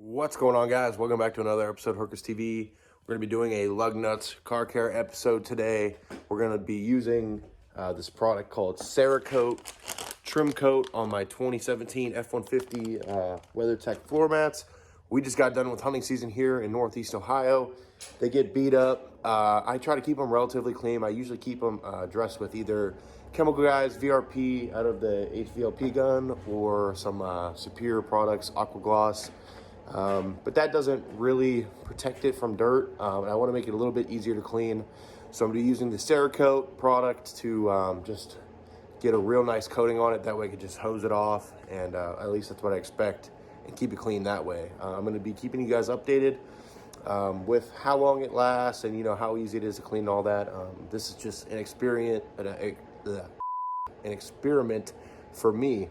What's going on, guys? Welcome back to another episode of Hookers TV. We're going to be doing a lug nuts car care episode today. We're going to be using this product called Cerakote trim coat on my 2017 F-150 WeatherTech floor mats. We just got done with hunting season here in Northeast Ohio. They get beat up. I try to keep them relatively clean. I usually keep them dressed with either Chemical Guys VRP out of the HVLP gun or some Superior Products Aqua Gloss. But that doesn't really protect it from dirt. And I want to make it a little bit easier to clean. So I'm going to be using the Cerakote product to just get a real nice coating on it. That way I can just hose it off, and at least that's what I expect, and keep it clean that way. I'm going to be keeping you guys updated with how long it lasts and how easy it is to clean and all that. This is just an experiment for me.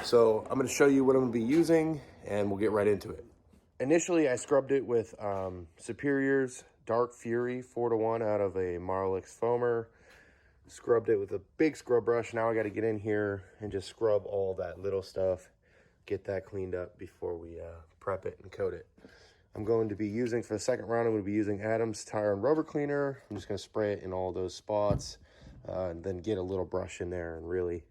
So I'm going to show you what I'm going to be using, and we'll get right into it. Initially, I scrubbed it with Superior's Dark Fury 4-to-1 out of a Marlix foamer. Scrubbed it with a big scrub brush. Now I got to get in here and just scrub all that little stuff, get that cleaned up before we prep it and coat it. I'm going to be using, for the second round, I'm going to be using Adam's Tire and Rubber Cleaner. I'm just going to spray it in all those spots, and then get a little brush in there and really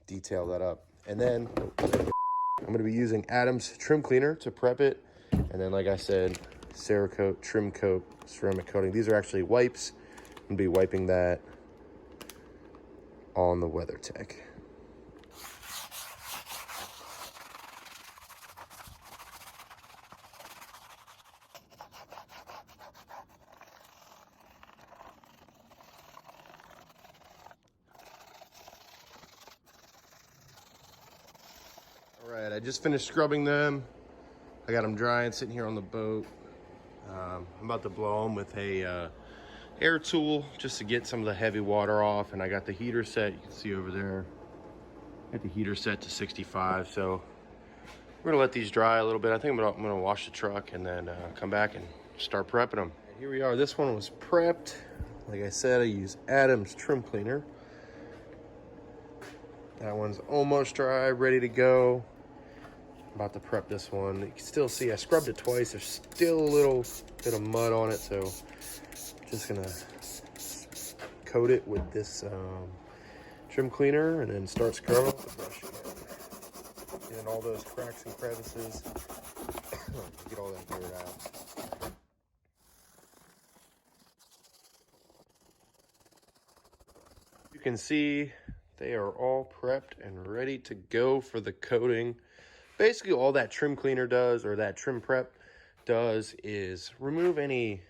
detail that up. And then I'm going to be using Adam's Trim Cleaner to prep it. And then, like I said, Cerakote Trim Coat ceramic coating. These are actually wipes. I'm going to be wiping that on the WeatherTech. All right, I just finished scrubbing them. I got them drying, sitting here on the boat. I'm about to blow them with a air tool just to get some of the heavy water off. And I got the heater set, you can see over there. Got the heater set to 65, so we're gonna let these dry a little bit. I think I'm gonna wash the truck and then come back and start prepping them. And here we are. This one was prepped. Like I said, I use Adam's Trim Cleaner. That one's almost dry, ready to go. About to prep this one. You can still see I scrubbed it twice. There's still a little bit of mud on it, so just gonna coat it with this trim cleaner and then start scrubbing with the brush again. And all those cracks and crevices. Get all that dirt out. You can see they are all prepped and ready to go for the coating. Basically, all that trim cleaner does, or that trim prep does, is remove any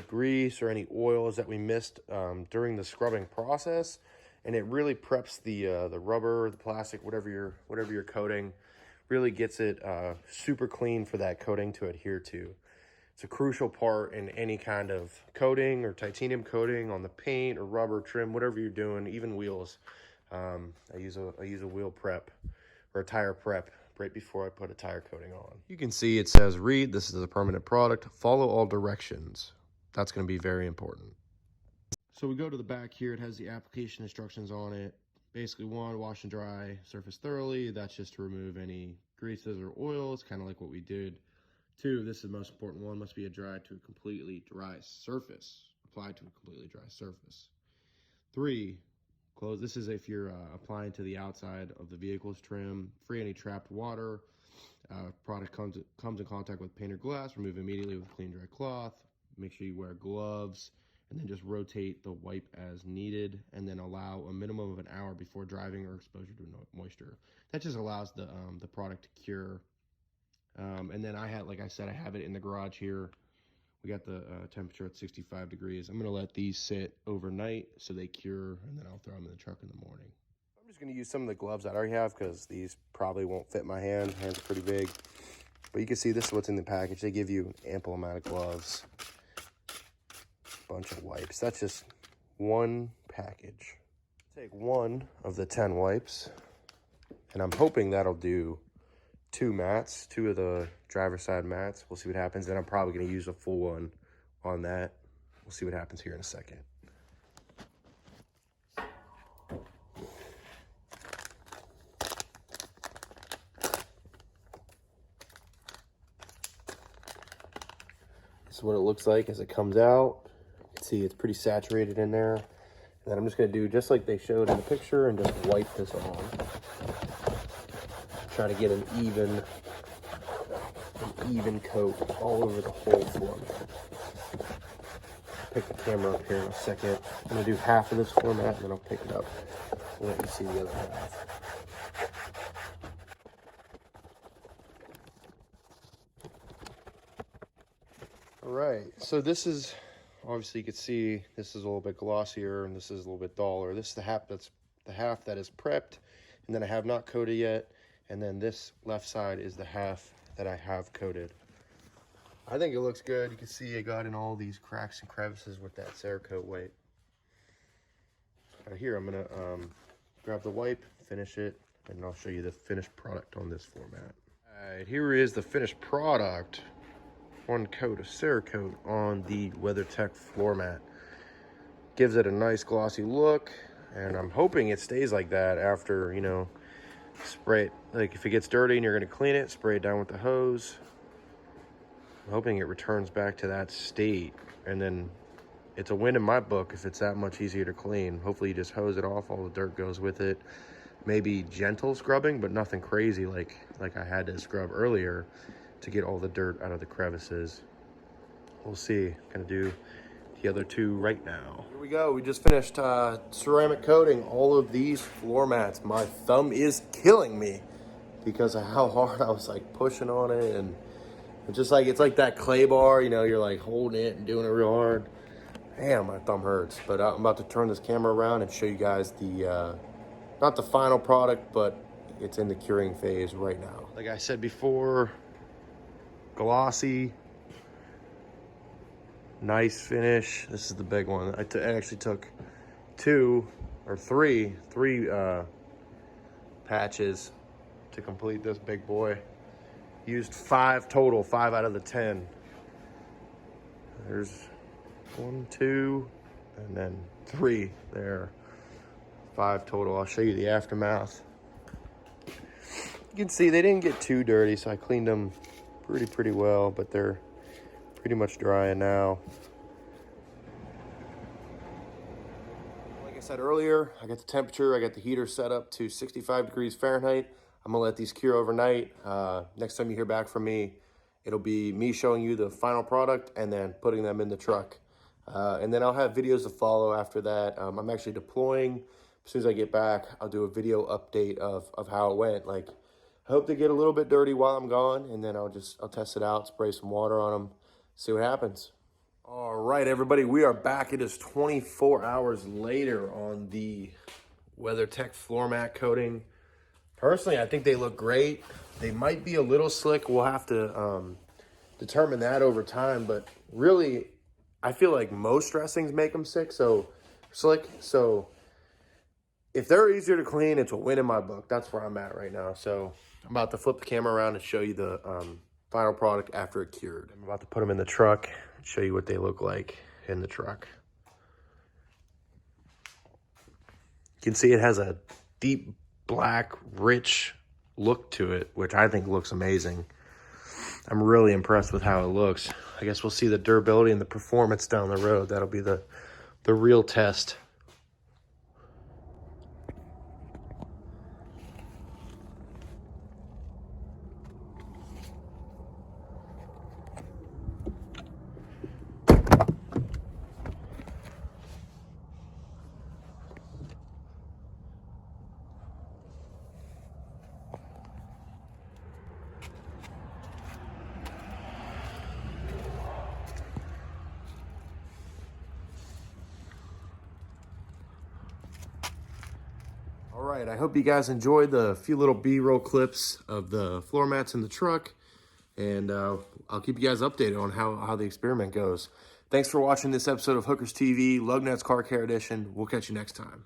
grease or any oils that we missed during the scrubbing process, and it really preps the rubber, the plastic, whatever you're coating. Really gets it super clean for that coating to adhere to. It's a crucial part in any kind of coating or titanium coating on the paint or rubber trim, whatever you're doing, even wheels. I use a wheel prep or a tire prep right before I put a tire coating on. You can see it says, read, this is a permanent product. Follow all directions. That's going to be very important. So we go to the back here. It has the application instructions on it. Basically, 1, wash and dry surface thoroughly. That's just to remove any greases or oils, kind of like what we did. 2, this is the most important one, must be applied to a completely dry surface. Applied to a completely dry surface. 3, close. This is if you're applying to the outside of the vehicle's trim. Free any trapped water. Product comes in contact with paint or glass. Remove immediately with clean, dry cloth. Make sure you wear gloves, and then just rotate the wipe as needed, and then allow a minimum of an hour before driving or exposure to moisture. That just allows the product to cure. And then like I said, I have it in the garage here. We got the temperature at 65 degrees. I'm gonna let these sit overnight so they cure, and then I'll throw them in the truck in the morning. I'm just gonna use some of the gloves that I already have because these probably won't fit my hand. Hands are pretty big. But you can see this is what's in the package. They give you ample amount of gloves. Bunch of wipes. That's just one package. Take 1 of the 10 wipes, and I'm hoping that'll do 2 mats, 2 of the driver's side mats. We'll see what happens. Then I'm probably going to use a full one on that. We'll see what happens here in a second. is what it looks like as it comes out. You can see it's pretty saturated in there. And then I'm just going to do just like they showed in the picture and just wipe this on. Try to get an even coat all over the whole floor mat. Pick the camera up here in a second. I'm going to do half of this floor mat and then I'll pick it up and let you see the other half. All right, so this is, obviously you can see this is a little bit glossier and this is a little bit duller. This is the half that is prepped and then I have not coated yet. And then this left side is the half that I have coated. I think it looks good. You can see I got in all these cracks and crevices with that Cerakote wipe. Right here, I'm gonna grab the wipe, finish it, and I'll show you the finished product on this format. All right, here is the finished product. One coat of Cerakote on the WeatherTech floor mat. Gives it a nice glossy look, and I'm hoping it stays like that after, you know, spray it. Like if it gets dirty and you're going to clean it, spray it down with the hose. I'm hoping it returns back to that state, and then it's a win in my book if it's that much easier to clean. Hopefully you just hose it off, all the dirt goes with it. Maybe gentle scrubbing, but nothing crazy like I had to scrub earlier to get all the dirt out of the crevices. We'll see. Gonna do the other two right now. Here we go. We just finished ceramic coating all of these floor mats. My thumb is killing me because of how hard I was like pushing on it, and it's just like, it's like that clay bar, you know, you're like holding it and doing it real hard. Damn, my thumb hurts. But I'm about to turn this camera around and show you guys the, not the final product, but it's in the curing phase right now. Like I said before, glossy, nice finish. This is the big one. I actually took three patches to complete this big boy. Used 5 total, 5 out of the 10. There's 1, 2, and then 3 there. 5 total. I'll show you the aftermath. You can see they didn't get too dirty, so I cleaned them pretty well, but they're pretty much drying now. Like I said earlier, I got the temperature, I got the heater set up to 65 degrees Fahrenheit. I'm gonna let these cure overnight. Next time you hear back from me, it'll be me showing you the final product and then putting them in the truck. And then I'll have videos to follow after that. I'm actually deploying. As soon as I get back, I'll do a video update of how it went. Like, I hope they get a little bit dirty while I'm gone, and then I'll test it out, spray some water on them, see what happens. All right, everybody, we are back. It is 24 hours later on the WeatherTech floor mat coating. Personally, I think they look great. They might be a little slick. We'll have to determine that over time, but really, I feel like most dressings make them slick. So if they're easier to clean, it's a win in my book. That's where I'm at right now. So I'm about to flip the camera around and show you the final product after it cured. I'm about to put them in the truck and show you what they look like in the truck. You can see it has a deep black, rich look to it, which I think looks amazing. I'm really impressed with how it looks. I guess we'll see the durability and the performance down the road. That'll be the real test. All right, I hope you guys enjoyed the few little B-roll clips of the floor mats in the truck, and I'll keep you guys updated on how the experiment goes. Thanks for watching this episode of Hookers TV, Lugnut's Car Care Edition. We'll catch you next time.